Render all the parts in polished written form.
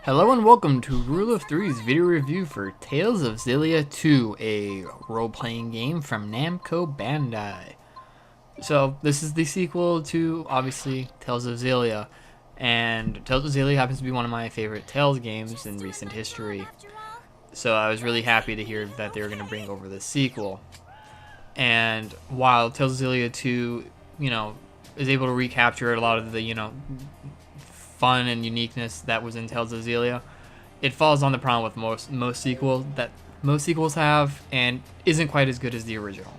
Hello and welcome to Rule of Three's video review for Tales of Xillia 2, a role-playing game from Namco Bandai. So, this is the sequel to, obviously, Tales of Xillia, and Tales of Xillia happens to be one of my favorite Tales games in recent history. So I was really happy to hear that they were going to bring over this sequel. And while Tales of Xillia 2, is able to recapture a lot of the, fun and uniqueness that was in Tales of Xillia, it falls on the problem with most sequels have, and isn't quite as good as the original.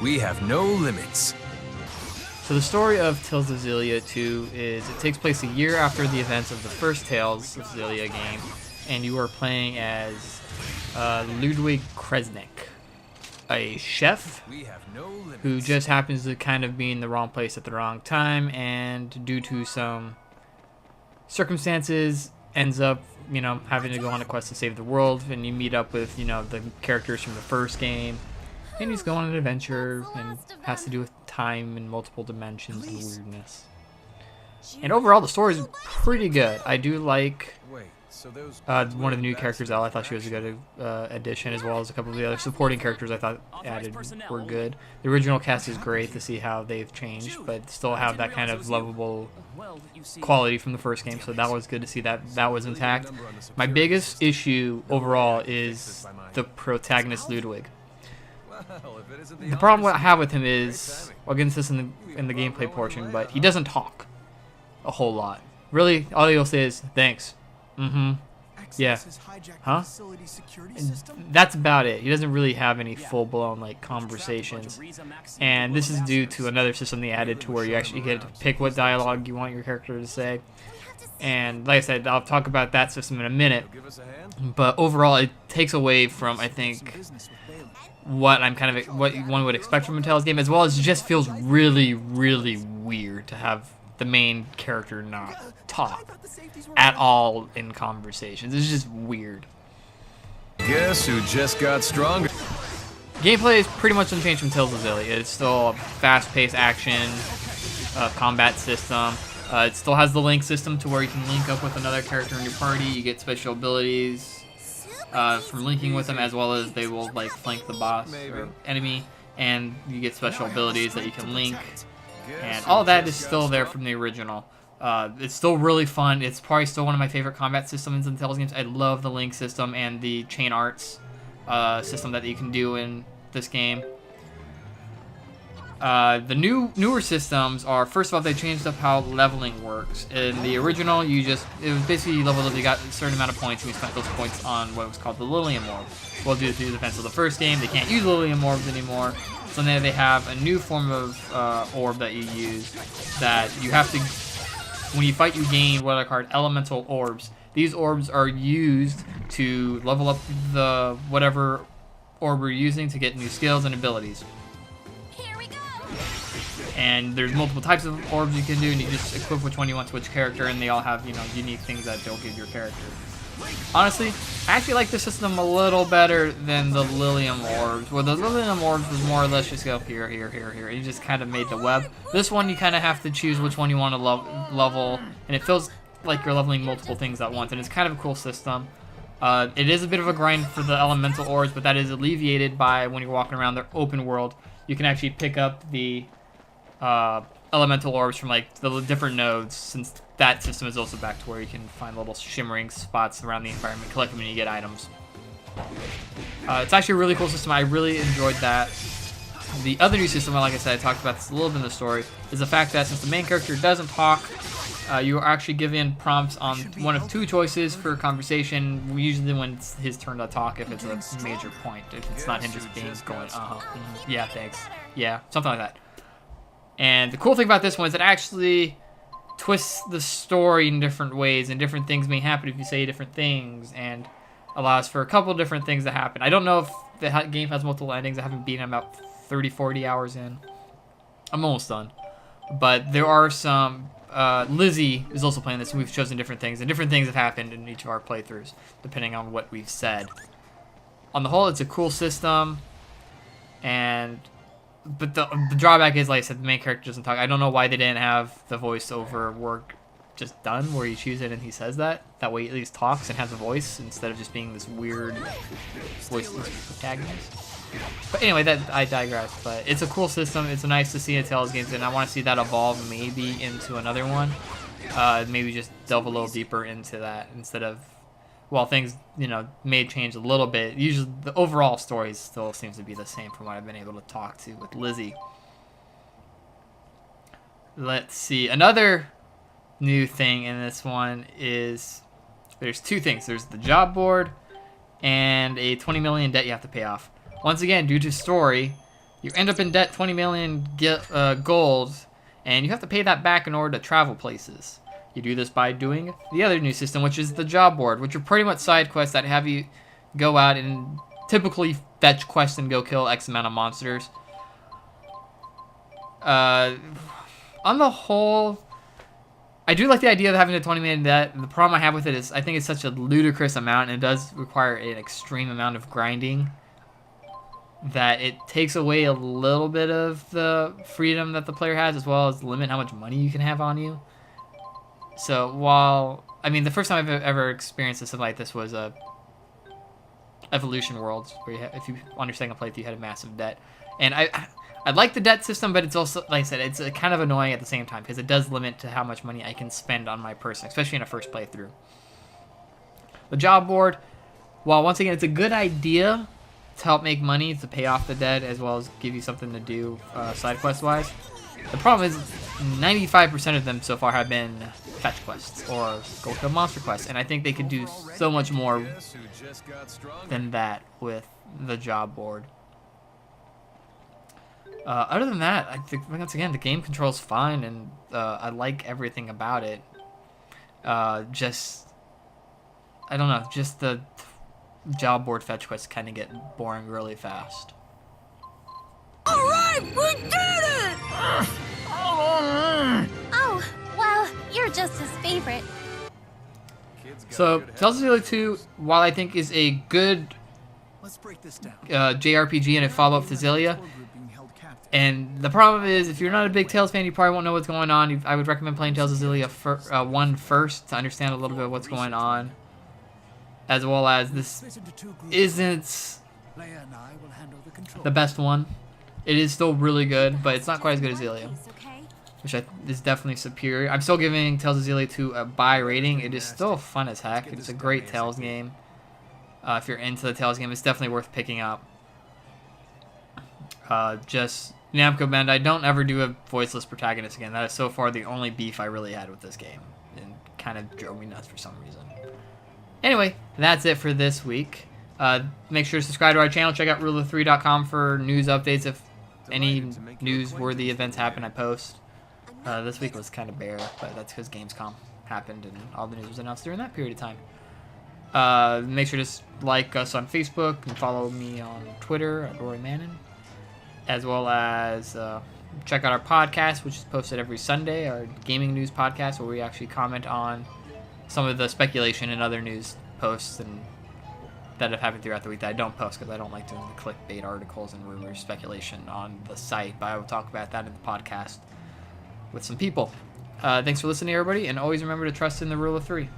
We have no limits. So the story of Tales of Xillia 2 is it takes place a year after the events of the first Tales of Xillia game, and you are playing as Ludwig Kresnik, a chef who just happens to kind of be in the wrong place at the wrong time, and due to some circumstances ends up, having to go on a quest to save the world, and you meet up with, the characters from the first game, and he's going on an adventure and has to do with time and multiple dimensions and weirdness. And overall, the story is pretty good. I do like one of the new characters, Elle. I thought she was a good addition, as well as a couple of the other supporting characters I thought added were good. The original cast is great to see how they've changed, but still have that kind of lovable quality from the first game, so that was good to see that was intact. My biggest issue overall is the protagonist, Ludwig. The problem I have with him is, I'll get into this in the gameplay portion, but he doesn't talk a whole lot. Really, all he'll say is, thanks. Yeah. Huh? And that's about it. He doesn't really have any full-blown conversations. And this is due to another system they added to where you actually get to pick what dialogue you want your character to say. And like I said, I'll talk about that system in a minute. But overall, it takes away from, I think, what one would expect from a Tales game, as well as it just feels really, really weird to have the main character not talk at all in conversations. It's just weird. Guess who just got stronger? Gameplay is pretty much unchanged from Tales of Xillia. It's still a fast-paced action combat system. It still has the link system to where you can link up with another character in your party. You get special abilities from linking with them, as well as they will flank the boss or enemy, and you get special abilities that you can link. And all that is still there from the original. It's still really fun. It's probably still one of my favorite combat systems in Tales games. I love the link system and the chain arts system that you can do in this game. The newer systems are, first of all, they changed up how leveling works. In the original, it was basically you leveled up, you got a certain amount of points, and you spent those points on what was called the Lilium Orb. Well, due to the defense of the first game, they can't use Lilium Orbs anymore. So now they have a new form of orb that you use that you have to, when you fight, you gain what are called elemental orbs. These orbs are used to level up the whatever orb we're using to get new skills and abilities. Here we go. And there's multiple types of orbs you can do, and you just equip which one you want to which character, and they all have, unique things that they'll give your character. Honestly, I actually like this system a little better than the Lilium Orbs, where the Lilium Orbs was more or less just go here, here, here, here. You just kind of made the web. This one, you kind of have to choose which one you want to level, and it feels like you're leveling multiple things at once, and it's kind of a cool system. It is a bit of a grind for the elemental orbs, but that is alleviated by when you're walking around the open world. You can actually pick up the elemental orbs from the different nodes, since that system is also back to where you can find little shimmering spots around the environment, collect them, and you get items. It's actually a really cool system. I really enjoyed that. The other new system, like I said, I talked about this a little bit in the story, is the fact that since the main character doesn't talk, you are actually given prompts on one of two choices for conversation, usually when it's his turn to talk, if it's a major point. If it's not him just being going, yeah, thanks, yeah, something like that. And the cool thing about this one is it actually twists the story in different ways, and different things may happen if you say different things, and allows for a couple different things to happen. I don't know if the game has multiple endings. I haven't beaten about 30-40 hours in. I'm almost done. But there are some... Lizzie is also playing this, and we've chosen different things, and different things have happened in each of our playthroughs, depending on what we've said. On the whole, it's a cool system, but the drawback is, like I said, the main character doesn't talk. I don't know why they didn't have the voiceover work just done, where you choose it and he says that. That way he at least talks and has a voice instead of just being this weird voiceless protagonist. But anyway, I digress. But it's a cool system. It's nice to see in Tales games, and I want to see that evolve maybe into another one. Maybe just delve a little deeper into that instead of, well, things, you know, may change a little bit. Usually the overall story still seems to be the same from what I've been able to talk to with Lizzie. Let's see. Another new thing in this one is there's two things. There's the job board and a 20 million debt you have to pay off. Once again, due to story, you end up in debt 20 million gold, and you have to pay that back in order to travel places. You do this by doing the other new system, which is the job board, which are pretty much side quests that have you go out and typically fetch quests and go kill X amount of monsters. On the whole, I do like the idea of having a 20 million debt. The problem I have with it is I think it's such a ludicrous amount, and it does require an extreme amount of grinding, that it takes away a little bit of the freedom that the player has, as well as limit how much money you can have on you. So while, I mean, the first time I've ever experienced something like this was Evolution Worlds, where if you on your second playthrough you had a massive debt, and I like the debt system, but it's also, like I said, it's kind of annoying at the same time because it does limit to how much money I can spend on my person, especially in a first playthrough. The job board, while once again it's a good idea to help make money to pay off the debt as well as give you something to do side quest wise. The problem is 95% of them so far have been fetch quests or go kill monster quests, and I think they could do so much more than that with the job board. Other than that, I think once again the game controls fine, and I like everything about it. Just I don't know, just the job board fetch quests kind of get boring really fast. Alright, we did it! Oh, well, you're just his favorite. So, Tales of Xillia 2, while I think is a good JRPG and a follow-up to Xillia, and the problem is, if you're not a big Tales fan, you probably won't know what's going on. I would recommend playing Tales of Xillia 1 first to understand a little bit of what's going on, as well as this isn't the best one. It is still really good, but it's not quite as good as Xillia, which is definitely superior. I'm still giving Tales of Xillia 2 a buy rating. It is still fun as heck. It's a great Tales game. If you're into the Tales game, it's definitely worth picking up. Just Namco Bandai, don't ever do a voiceless protagonist again. That is so far the only beef I really had with this game, and kind of drove me nuts for some reason. Anyway, that's it for this week. Make sure to subscribe to our channel. Check out ruler3.com for news updates. If any newsworthy events happen, I post. This week was kind of bare, but that's because Gamescom happened and all the news was announced during that period of time. Make sure to like us on Facebook and follow me on Twitter at Rory Mannon, as well as check out our podcast, which is posted every Sunday, our gaming news podcast, where we actually comment on some of the speculation and other news posts and that have happened throughout the week that I don't post because I don't like doing the clickbait articles and rumor speculation on the site, but I will talk about that in the podcast with some people. Thanks for listening, everybody, and always remember to trust in the rule of 3.